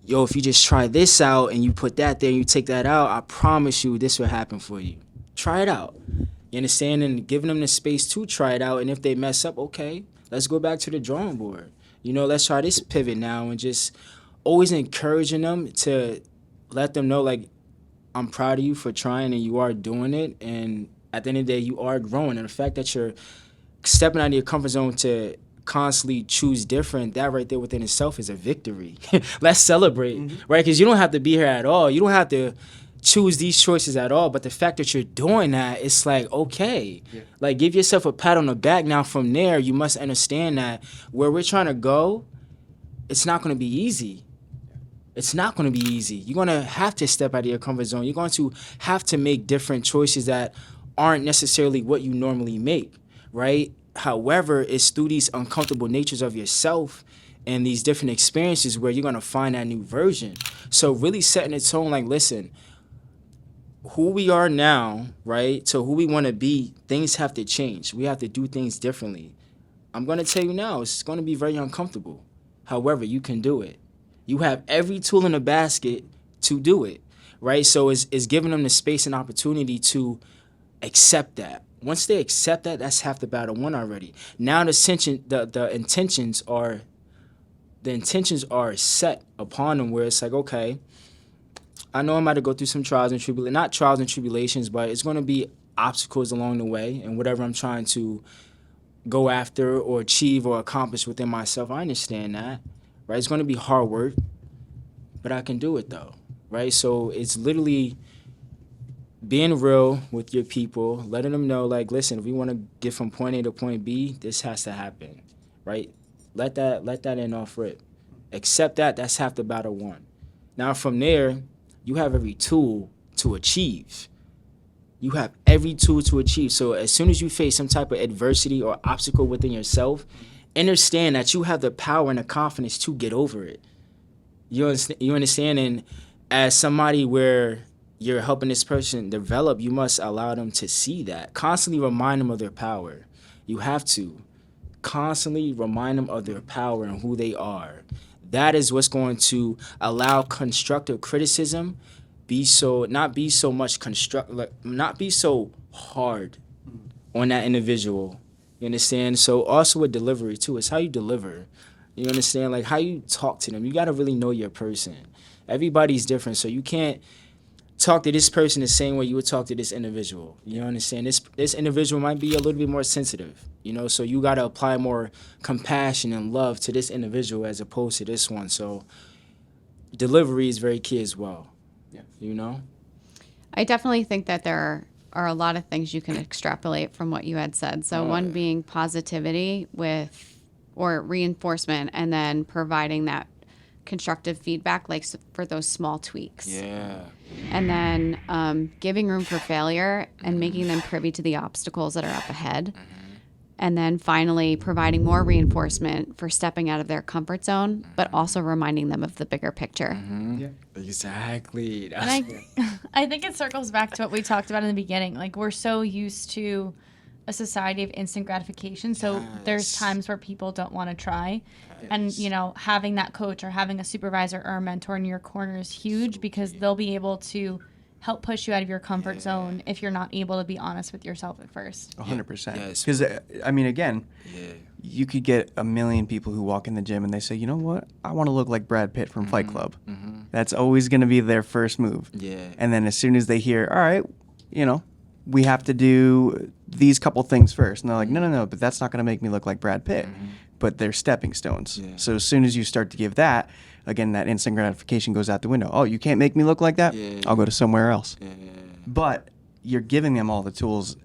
Speaker 4: yo, if you just try this out and you put that there and you take that out, I promise you this will happen for you. Try it out. You understand? And giving them the space to try it out. And if they mess up, okay, let's go back to the drawing board. You know, let's try this pivot now, and just always encouraging them to let them know, like, I'm proud of you for trying and you are doing it. And at the end of the day, you are growing. And the fact that you're stepping out of your comfort zone to constantly choose different, that right there within itself is a victory. Let's celebrate, right? Because you don't have to be here at all. You don't have to choose these choices at all. But the fact that you're doing that, it's like, okay, like give yourself a pat on the back. Now from there, you must understand that where we're trying to go, it's not going to be easy. It's not going to be easy. You're going to have to step out of your comfort zone. You're going to have to make different choices that aren't necessarily what you normally make, right? However, it's through these uncomfortable natures of yourself and these different experiences where you're going to find that new version. So really setting a tone like, listen, who we are now, right, to who we want to be, things have to change. We have to do things differently. I'm going to tell you now, it's going to be very uncomfortable. However, you can do it. You have every tool in the basket to do it, right? So it's giving them the space and opportunity to accept that. Once they accept that, that's half the battle won already. Now the intentions are set upon them where it's like, okay, I know I'm about to go through some trials and tribulations, not trials and tribulations, but it's going to be obstacles along the way, and whatever I'm trying to go after or achieve or accomplish within myself, I understand that, right? It's going to be hard work, but I can do it though, right? So it's literally being real with your people, letting them know, like, listen, if we want to get from point A to point B, this has to happen, right? Let that in off rip. Accept that. That's half the battle won. Now from there, you have every tool to achieve. You have every tool to achieve. So as soon as you face some type of adversity or obstacle within yourself, understand that you have the power and the confidence to get over it. You understand? And as somebody where you're helping this person develop, you must allow them to see that. Constantly remind them of their power. You have to. Constantly remind them of their power and who they are. That is what's going to allow constructive criticism not be so hard on that individual. You understand? So also with delivery too, it's how you deliver. You understand? Like how you talk to them. You got to really know your person. Everybody's different, so you can't talk to this person the same way you would talk to this individual. You understand? This individual might be a little bit more sensitive, you know, so you got to apply more compassion and love to this individual as opposed to this one. So delivery is very key as well. Yeah. You know?
Speaker 3: I definitely think that there are a lot of things you can extrapolate from what you had said. So one being positivity or reinforcement, and then providing that constructive feedback, like for those small tweaks.
Speaker 4: Yeah.
Speaker 3: And then giving room for failure and making them privy to the obstacles that are up ahead. And then finally providing more reinforcement for stepping out of their comfort zone, but also reminding them of the bigger picture.
Speaker 2: Yeah.
Speaker 4: Exactly.
Speaker 1: And I think it circles back to what we talked about in the beginning. Like, we're so used to a society of instant gratification. So there's times where people don't want to try. And, having that coach or having a supervisor or a mentor in your corner is huge because they'll be able to help push you out of your comfort zone if you're not able to be honest with yourself at first.
Speaker 2: 100%. Because, again, you could get a million people who walk in the gym and they say, you know what? I want to look like Brad Pitt from Fight Club. That's always going to be their first move.
Speaker 4: Yeah.
Speaker 2: And then as soon as they hear, all right, we have to do these couple things first. And they're like, no, but that's not going to make me look like Brad Pitt. But they're stepping stones. Yeah. So as soon as you start to give that, again, that instant gratification goes out the window. Oh, you can't make me look like that? Yeah. I'll go to somewhere else. Yeah. But you're giving them all the tools.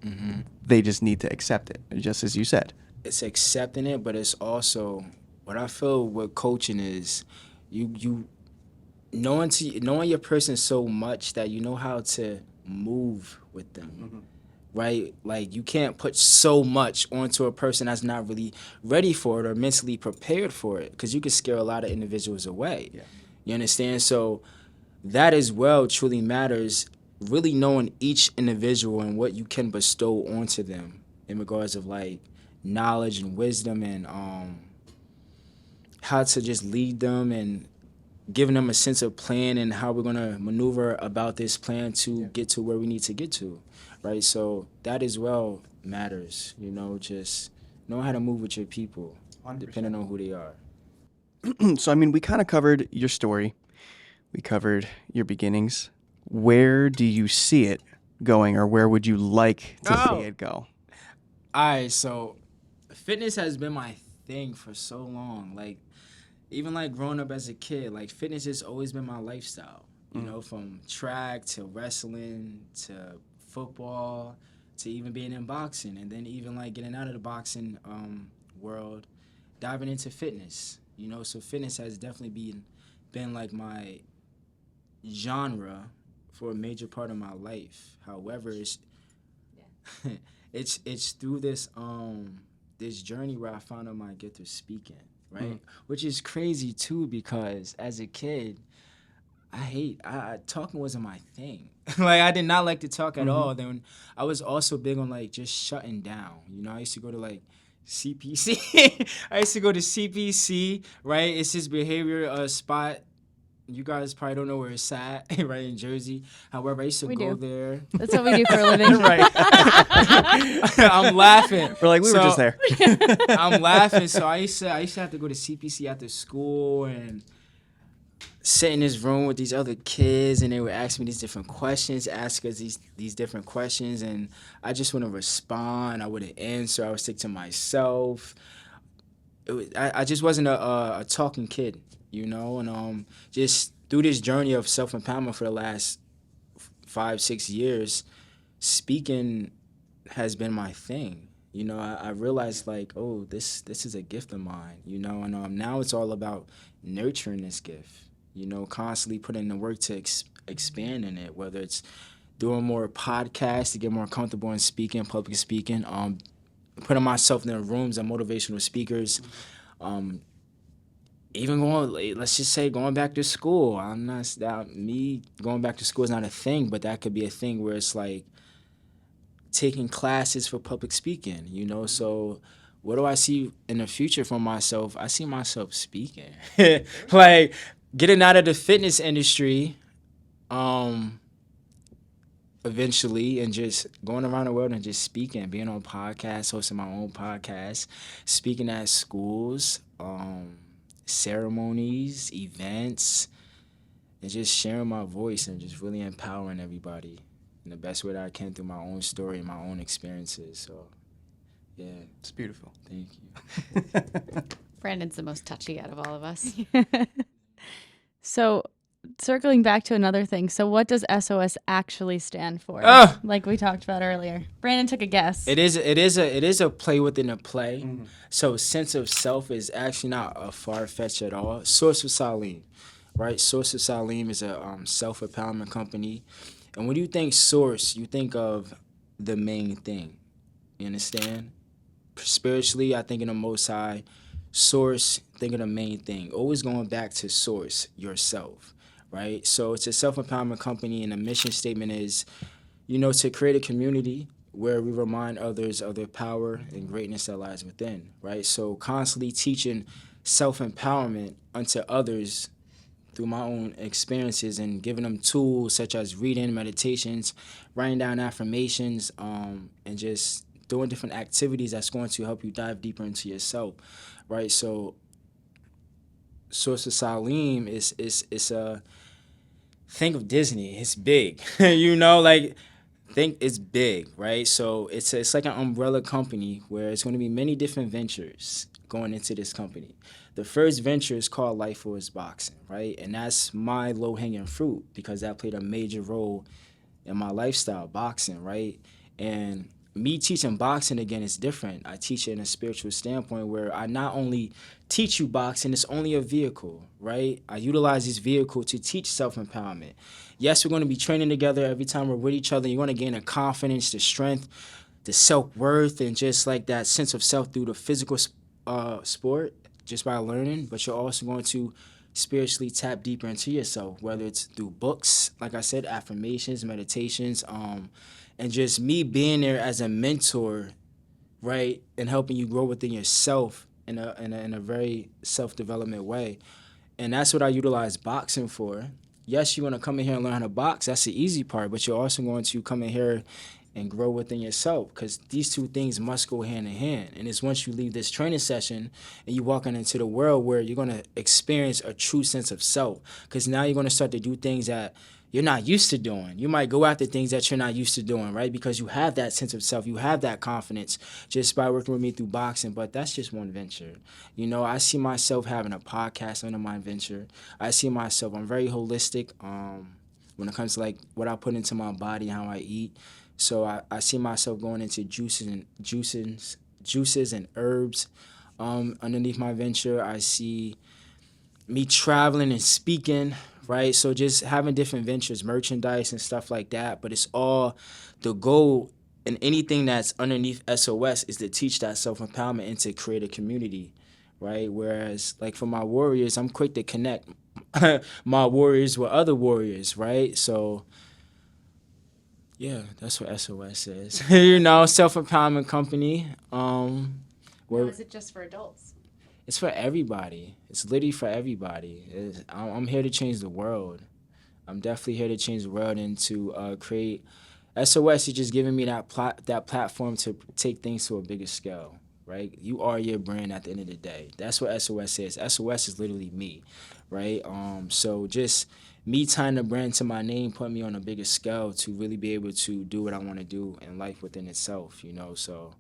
Speaker 2: They just need to accept it, just as you said.
Speaker 4: It's accepting it, but it's also what I feel with coaching is you knowing your person so much that you know how to move with them. Right? Like, you can't put so much onto a person that's not really ready for it or mentally prepared for it, because you can scare a lot of individuals away. Yeah. You understand? So that as well truly matters, really knowing each individual and what you can bestow onto them in regards of, like, knowledge and wisdom and how to just lead them and giving them a sense of plan and how we're going to maneuver about this plan to get to where we need to get to. Right, so that as well matters, just know how to move with your people, 100%. Depending on who they are.
Speaker 2: So, we kind of covered your story. We covered your beginnings. Where do you see it going, or where would you like to see it go?
Speaker 4: All right, so fitness has been my thing for so long. Like, even like growing up as a kid, like fitness has always been my lifestyle, from track to wrestling to football to even being in boxing, and then even like getting out of the boxing world, diving into fitness. So fitness has definitely been like my genre for a major part of my life. However, it's through this this journey where I found out my gift through speaking, right? Which is crazy too, because as a kid, talking wasn't my thing. Like, I did not like to talk at all. Then I was also big on like just shutting down. I used to go to like CPC. I used to go to CPC, right? It's this behavior spot. You guys probably don't know where it's at, right, in Jersey. However, I used to go there.
Speaker 1: That's what we do for a living.
Speaker 2: Right.
Speaker 4: I'm laughing.
Speaker 2: We're like, we were just there.
Speaker 4: I'm laughing. So I used to have to go to CPC after school and sit in this room with these other kids, and they would ask me these different questions, ask us these different questions, and I just wouldn't respond. I wouldn't answer. I would stick to myself. I just wasn't a talking kid, and just through this journey of self-empowerment for the last 5-6 years, speaking has been my thing. I realized like, oh, this is a gift of mine, and now it's all about nurturing this gift. Constantly putting in the work to expand in it, whether it's doing more podcasts to get more comfortable in speaking, public speaking, putting myself in the rooms of motivational speakers, even going back to school. Me going back to school is not a thing, but that could be a thing where it's like taking classes for public speaking, so what do I see in the future for myself? I see myself speaking. Like, getting out of the fitness industry eventually, and just going around the world and just speaking, being on podcasts, hosting my own podcast, speaking at schools, ceremonies, events, and just sharing my voice and just really empowering everybody in the best way that I can through my own story and my own experiences. So, yeah.
Speaker 2: It's beautiful.
Speaker 4: Thank you.
Speaker 3: Brandon's the most touchy out of all of us.
Speaker 1: So, circling back to another thing. So, what does SOS actually stand for? Like we talked about earlier. Brandon took a guess.
Speaker 4: It is a play within a play. So, sense of self is actually not a far-fetched at all. Source of Saleem, right? Source of Saleem is a self-empowerment company. And when you think source, you think of the main thing. You understand? spiritually, I think in the Most High. Source, think of the main thing. Always going back to source, yourself, right? So it's a self-empowerment company, and the mission statement is, to create a community where we remind others of their power and greatness that lies within, right? So constantly teaching self-empowerment unto others through my own experiences and giving them tools such as reading, meditations, writing down affirmations, and just doing different activities that's going to help you dive deeper into yourself, right? So Source of Saleem is a, think of Disney. It's big, think it's big, right? So it's like an umbrella company where it's going to be many different ventures going into this company. The first venture is called Life Force Boxing, right? And that's my low-hanging fruit because that played a major role in my lifestyle, boxing, right? And me teaching boxing again is different. I teach it in a spiritual standpoint where I not only teach you boxing, it's only a vehicle, right? I utilize this vehicle to teach self-empowerment. Yes, we're going to be training together every time we're with each other. You're going to gain the confidence, the strength, the self-worth, and just like that sense of self through the physical sport just by learning. But you're also going to spiritually tap deeper into yourself, whether it's through books, like I said, affirmations, meditations, and just me being there as a mentor, right, and helping you grow within yourself in a very self-development way. And that's what I utilize boxing for. Yes, you're going to come in here and learn how to box. That's the easy part. But you're also going to come in here and grow within yourself because these two things must go hand in hand. And it's once you leave this training session and you walk into the world where you're going to experience a true sense of self because now you're going to start to do things that you're not used to doing. You might go after things that you're not used to doing, right? Because you have that sense of self. You have that confidence just by working with me through boxing. But that's just one venture. I see myself having a podcast under my venture. I see myself, I'm very holistic when it comes to like what I put into my body, how I eat. So I see myself going into juices and herbs underneath my venture. I see me traveling and speaking, right? So just having different ventures, merchandise and stuff like that. But it's all the goal and anything that's underneath SOS is to teach that self-empowerment and to create a community, right? Whereas like for my warriors, I'm quick to connect my warriors with other warriors, right? So yeah, that's what SOS is. Self-empowerment company.
Speaker 1: Or is it just for adults?
Speaker 4: It's for everybody. It's literally for everybody. I'm here to change the world. I'm definitely here to change the world and to create. SOS is just giving me that platform to take things to a bigger scale, right? You are your brand at the end of the day. That's what SOS is. SOS is literally me, right? So just me tying the brand to my name put me on a bigger scale to really be able to do what I want to do in life within itself, so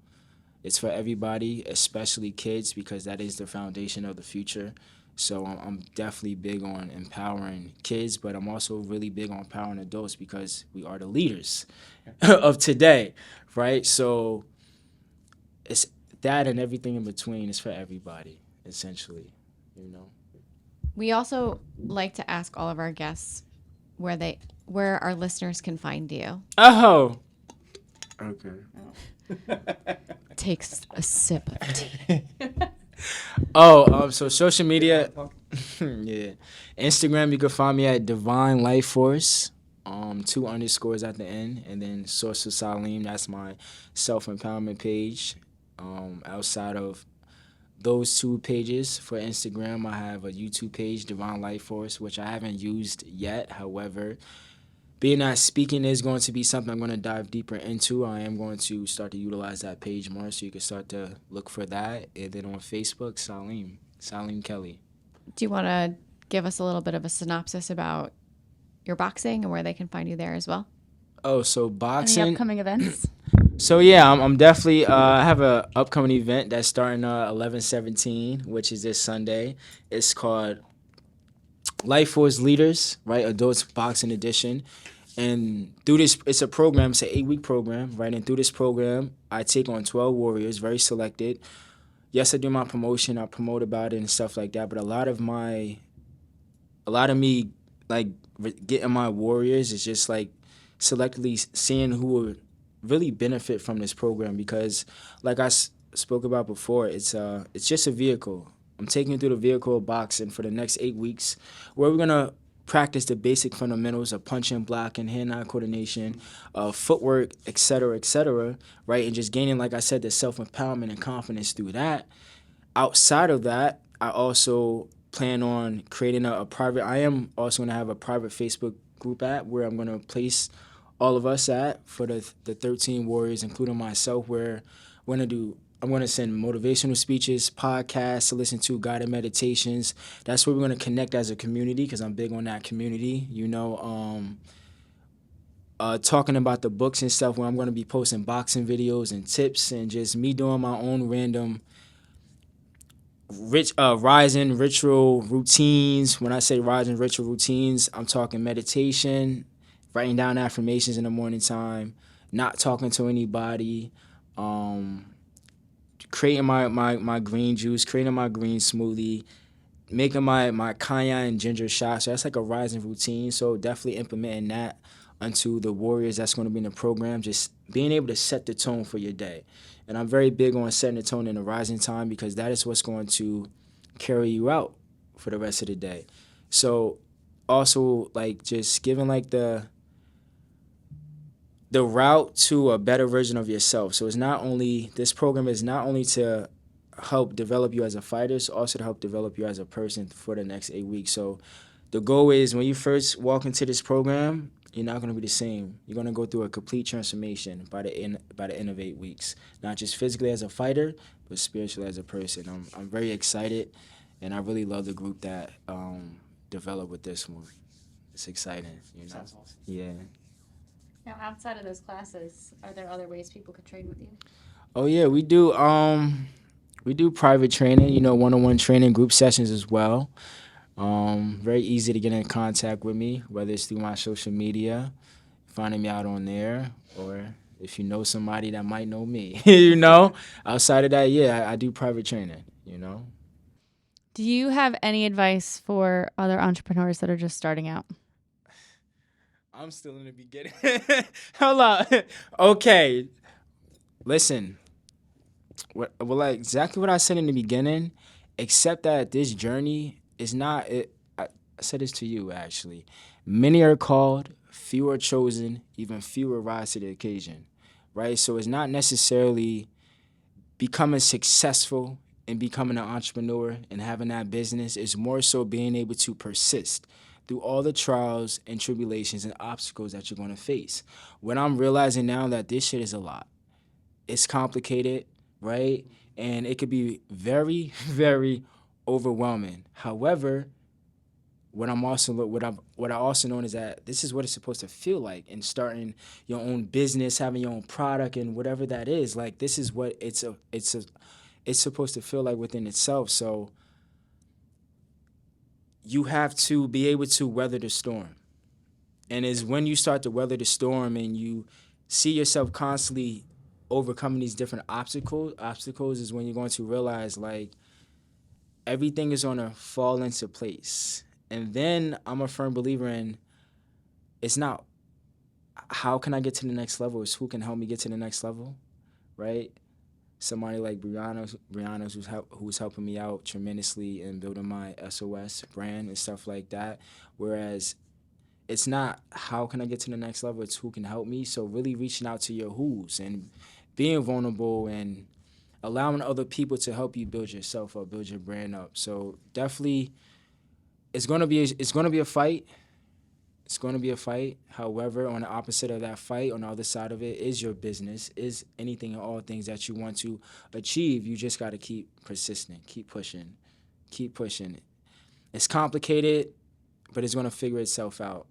Speaker 4: it's for everybody, especially kids, because that is the foundation of the future. So I'm definitely big on empowering kids, but I'm also really big on empowering adults because we are the leaders of today, right? So it's that and everything in between is for everybody, essentially,
Speaker 3: We also like to ask all of our guests where our listeners can find you.
Speaker 4: Oh, okay.
Speaker 3: Takes a sip of tea.
Speaker 4: So social media, yeah. Instagram, you can find me at Divine Life Force, 2 underscores at the end, and then Source of Saleem, that's my self-empowerment page. Outside of those 2 pages for Instagram, I have a YouTube page, Divine Life Force, which I haven't used yet. However, being that speaking is going to be something I'm going to dive deeper into, I am going to start to utilize that page more, so you can start to look for that. And then on Facebook, Saleem Kelly.
Speaker 3: Do you want to give us a little bit of a synopsis about your boxing and where they can find you there as well?
Speaker 4: Oh, so boxing.
Speaker 1: Any upcoming events?
Speaker 4: So yeah, I'm definitely. I have an upcoming event that's starting 11/17, which is this Sunday. It's called Life Force Leaders, right? Adults Boxing Edition. And through this, it's a program. It's an 8-week program, right? And through this program, I take on 12 warriors, very selected. Yes, I do my promotion. I promote about it and stuff like that. But a lot of me, like getting my warriors is just like selectively seeing who will really benefit from this program because, like I spoke about before, it's just a vehicle. I'm taking you through the vehicle of boxing for the next 8 weeks, where we're gonna practice the basic fundamentals of punching, blocking, hand-eye coordination, footwork, et cetera, right? And just gaining, like I said, the self-empowerment and confidence through that. Outside of that, I also plan on creating a private. I am also going to have a private Facebook group at where I'm going to place all of us at for the 13 warriors, including myself, where I'm going to send motivational speeches, podcasts to listen to, guided meditations. That's where we're going to connect as a community, because I'm big on that community, talking about the books and stuff, where I'm going to be posting boxing videos and tips, and just me doing my own random rising ritual routines. When I say rising ritual routines, I'm talking meditation, writing down affirmations in the morning time, not talking to anybody, creating my green juice, creating my green smoothie, making my cayenne and ginger shot. So that's like a rising routine. So definitely implementing that onto the warriors that's going to be in the program, just being able to set the tone for your day. And I'm very big on setting the tone in the rising time, because that is what's going to carry you out for the rest of the day. So also, like, just giving like the route to a better version of yourself. So this program is not only to help develop you as a fighter, it's also to help develop you as a person for the next 8 weeks. So the goal is, when you first walk into this program, you're not going to be the same. You're going to go through a complete transformation by the end of 8 weeks, not just physically as a fighter, but spiritually as a person. I'm very excited, and I really love the group that developed with this one. It's exciting,
Speaker 1: Sounds awesome.
Speaker 4: Yeah.
Speaker 1: Now, outside of those classes, are there other ways people could train with you?
Speaker 4: Oh yeah, we do. We do private training, one-on-one training, group sessions as well. Very easy to get in contact with me, whether it's through my social media, finding me out on there, or if you know somebody that might know me, Outside of that, yeah, I do private training,
Speaker 1: Do you have any advice for other entrepreneurs that are just starting out?
Speaker 4: I'm still in the beginning. Hold on. Okay. Listen. Exactly what I said in the beginning, except that this journey is not it. I said this to you, actually. Many are called, few are chosen, even fewer rise to the occasion, right? So it's not necessarily becoming successful and becoming an entrepreneur and having that business. It's more so being able to persist through all the trials and tribulations and obstacles that you're going to face. What I'm realizing now, that this shit is a lot. It's complicated, right? And it could be very, very overwhelming. However, what I also know is that this is what it's supposed to feel like in starting your own business, having your own product, and whatever that is. Like, this is what it's supposed to feel like within itself. So you have to be able to weather the storm. And it's when you start to weather the storm and you see yourself constantly overcoming these different obstacles is when you're going to realize, like, everything is going to fall into place. And then I'm a firm believer in, it's not how can I get to the next level, it's who can help me get to the next level, right? Somebody like Brianna who's helping me out tremendously in building my SOS brand and stuff like that. Whereas it's not how can I get to the next level, it's who can help me. So really reaching out to your who's and being vulnerable and allowing other people to help you build yourself up, build your brand up. So definitely it's gonna be a fight. It's going to be a fight. However, on the opposite of that fight, on the other side of it, is your business, is anything and all things that you want to achieve. You just got to keep persistent, keep pushing. It's complicated, but it's going to figure itself out.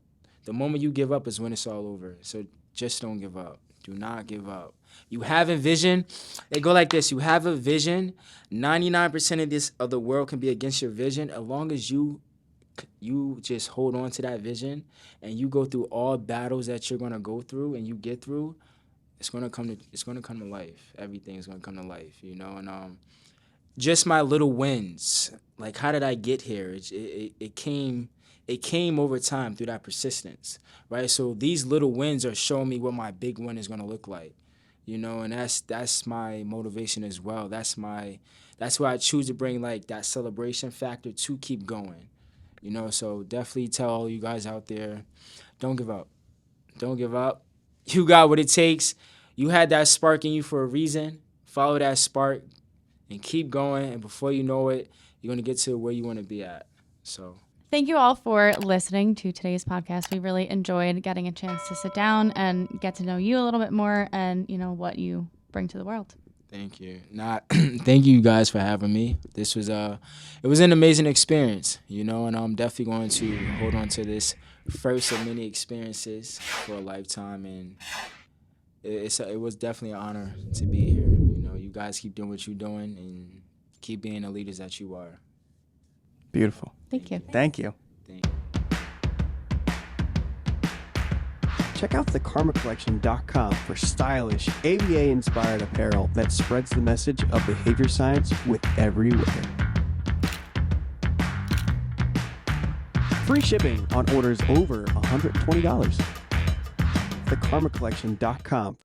Speaker 4: The moment you give up is when it's all over. So just don't give up. Do not give up. You have a vision. They go like this. You have a vision. 99% of the world can be against your vision. As long as you just hold on to that vision and you go through all battles that you're gonna go through and you get through, it's gonna come to life. Everything is gonna come to life, And just my little wins. Like, how did I get here? It came over time through that persistence, right? So these little wins are showing me what my big win is gonna look like. you know, and that's my motivation as well. That's why I choose to bring like that celebration factor to keep going, you know. So definitely tell all you guys out there, don't give up. Don't give up. You got what it takes. You had that spark in you for a reason. Follow that spark and keep going. And before you know it, you're going to get to where you want to be at. So
Speaker 1: Thank you all for listening to today's podcast. We really enjoyed getting a chance to sit down and get to know you a little bit more and, you know, what you bring to the world.
Speaker 4: thank you. Thank you guys for having me. This was it was an amazing experience, you know, and I'm definitely going to hold on to this first of many experiences for a lifetime, and it was definitely an honor to be here. You know, you guys keep doing what you're doing and keep being the leaders that you are.
Speaker 2: Beautiful.
Speaker 1: Thank you.
Speaker 2: Thank you.
Speaker 4: Thank you.
Speaker 2: Check out thekarmacollection.com for stylish ABA-inspired apparel that spreads the message of behavior science with every wear. Free shipping on orders over $120. thekarmacollection.com